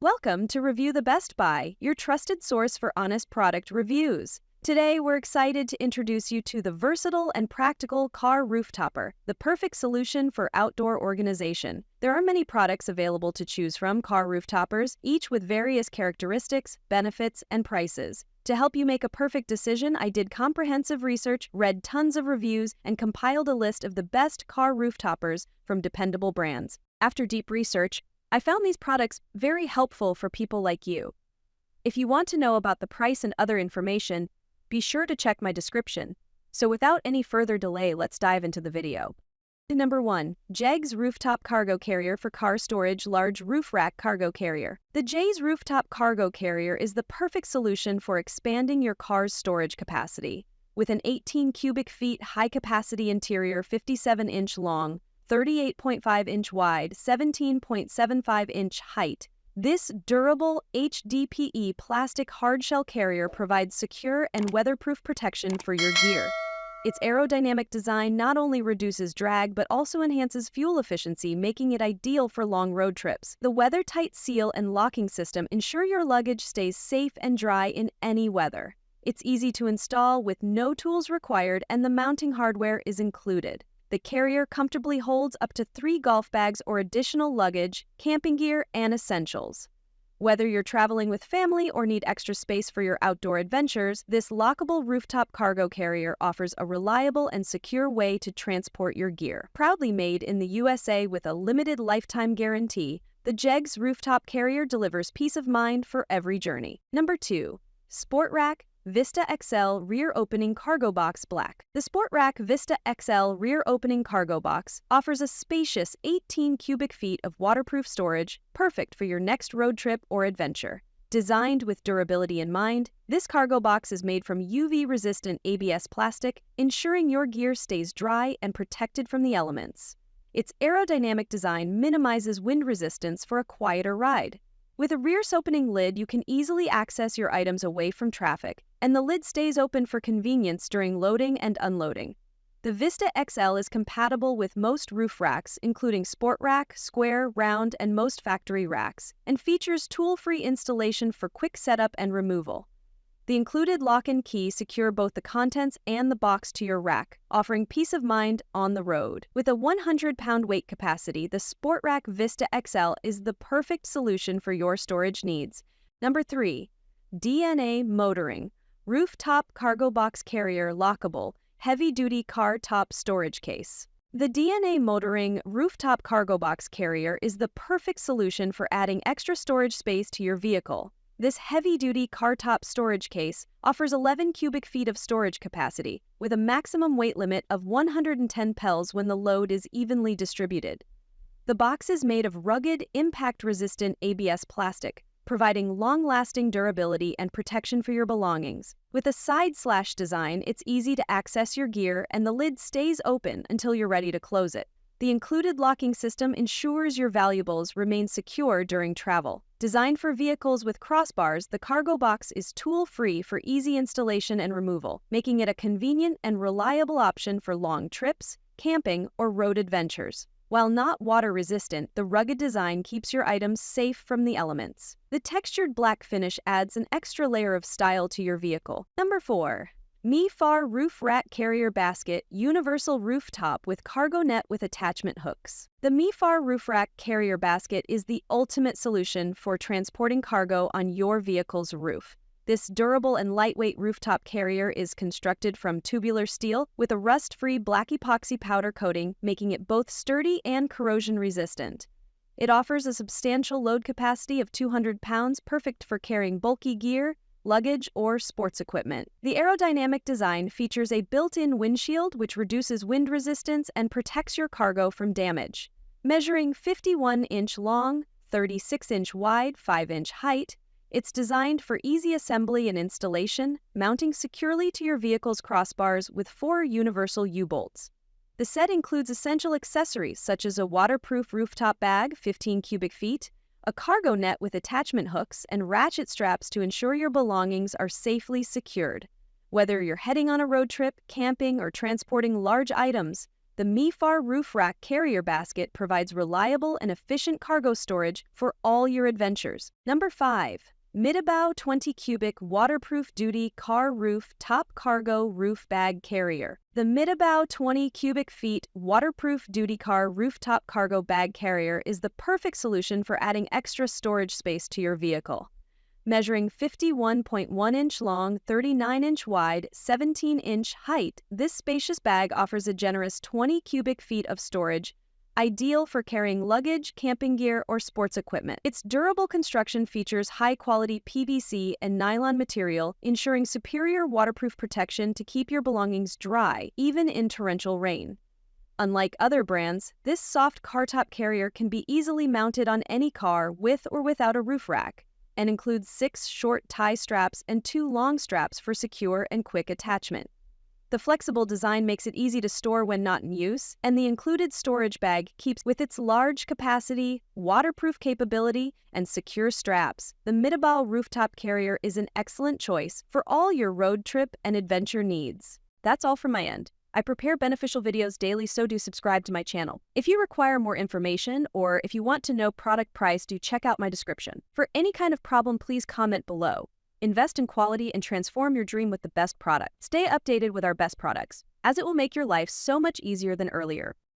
Welcome to Review the Best Buy, your trusted source for honest product reviews. Today, we're excited to introduce you to the versatile and practical car rooftopper, the perfect solution for outdoor organization. There are many products available to choose from car rooftoppers, each with various characteristics, benefits, and prices. To help you make a perfect decision, I did comprehensive research, read tons of reviews, and compiled a list of the best car rooftoppers from dependable brands. After deep research, I found these products very helpful for people like you. If you want to know about the price and other information, be sure to check my description. So without any further delay, let's dive into the video. Number 1. JEGS Rooftop Cargo Carrier for Car Storage Large Roof Rack Cargo Carrier. The JEGS Rooftop Cargo Carrier is the perfect solution for expanding your car's storage capacity. With an 18 cubic feet high-capacity interior, 57-inch long, 38.5-inch wide, 17.75-inch height, this durable HDPE plastic hardshell carrier provides secure and weatherproof protection for your gear. Its aerodynamic design not only reduces drag but also enhances fuel efficiency, making it ideal for long road trips. The weather-tight seal and locking system ensure your luggage stays safe and dry in any weather. It's easy to install with no tools required, and the mounting hardware is included. The carrier comfortably holds up to 3 golf bags or additional luggage, camping gear, and essentials. Whether you're traveling with family or need extra space for your outdoor adventures, this lockable rooftop cargo carrier offers a reliable and secure way to transport your gear. Proudly made in the USA with a limited lifetime guarantee, the JEGS Rooftop Carrier delivers peace of mind for every journey. Number 2. SportRack Vista XL Rear Opening Cargo Box Black. The SportRack Vista XL Rear Opening Cargo Box offers a spacious 18 cubic feet of waterproof storage, perfect for your next road trip or adventure. Designed with durability in mind, this cargo box is made from UV-resistant ABS plastic, ensuring your gear stays dry and protected from the elements. Its aerodynamic design minimizes wind resistance for a quieter ride. With a rear-opening lid, you can easily access your items away from traffic, and the lid stays open for convenience during loading and unloading. The Vista XL is compatible with most roof racks, including SportRack, Square, Round, and most factory racks, and features tool-free installation for quick setup and removal. The included lock and key secure both the contents and the box to your rack, offering peace of mind on the road. With a 100-pound weight capacity, the SportRack Vista XL is the perfect solution for your storage needs. Number 3. DNA Motoring Rooftop Cargo Box Carrier Lockable Heavy-Duty Car Top Storage Case. The DNA Motoring Rooftop Cargo Box Carrier is the perfect solution for adding extra storage space to your vehicle. This heavy-duty car-top storage case offers 11 cubic feet of storage capacity, with a maximum weight limit of 110 pounds when the load is evenly distributed. The box is made of rugged, impact-resistant ABS plastic, providing long-lasting durability and protection for your belongings. With a side-slash design, it's easy to access your gear, and the lid stays open until you're ready to close it. The included locking system ensures your valuables remain secure during travel. Designed for vehicles with crossbars, the cargo box is tool-free for easy installation and removal, making it a convenient and reliable option for long trips, camping, or road adventures. While not water-resistant, the rugged design keeps your items safe from the elements. The textured black finish adds an extra layer of style to your vehicle. Number 4. MEIFAR Roof Rack Carrier Basket Universal Rooftop with Cargo Net with Attachment Hooks. The MEIFAR Roof Rack Carrier Basket is the ultimate solution for transporting cargo on your vehicle's roof. This durable and lightweight rooftop carrier is constructed from tubular steel with a rust-free black epoxy powder coating, making it both sturdy and corrosion-resistant. It offers a substantial load capacity of 200 pounds, perfect for carrying bulky gear, luggage, or sports equipment. The aerodynamic design features a built-in windshield which reduces wind resistance and protects your cargo from damage. Measuring 51-inch long, 36-inch wide, 5-inch height, it's designed for easy assembly and installation, mounting securely to your vehicle's crossbars with 4 universal U-bolts. The set includes essential accessories such as a waterproof rooftop bag, 15 cubic feet, a cargo net with attachment hooks, and ratchet straps to ensure your belongings are safely secured. Whether you're heading on a road trip, camping, or transporting large items, The MEIFAR Roof Rack Carrier Basket provides reliable and efficient cargo storage for all your adventures. Number 5. MIDABAO 20 Cubic Waterproof Duty Car Roof Top Cargo Roof Bag Carrier. The MIDABAO 20 cubic feet waterproof duty car rooftop cargo bag carrier is the perfect solution for adding extra storage space to your vehicle. Measuring 51.1-inch long, 39-inch wide, 17-inch height, this spacious bag offers a generous 20 cubic feet of storage, ideal for carrying luggage, camping gear, or sports equipment. Its durable construction features high-quality PVC and nylon material, ensuring superior waterproof protection to keep your belongings dry, even in torrential rain. Unlike other brands, this soft car-top carrier can be easily mounted on any car with or without a roof rack, and includes 6 short tie straps and 2 long straps for secure and quick attachment. The flexible design makes it easy to store when not in use, and the included storage bag keeps with its large capacity, waterproof capability, and secure straps. The MIDABAO Rooftop Carrier is an excellent choice for all your road trip and adventure needs. That's all from my end. I prepare beneficial videos daily, so do subscribe to my channel. If you require more information or if you want to know product price, do check out my description. For any kind of problem, please comment below. Invest in quality and transform your dream with the best product. Stay updated with our best products, as it will make your life so much easier than earlier.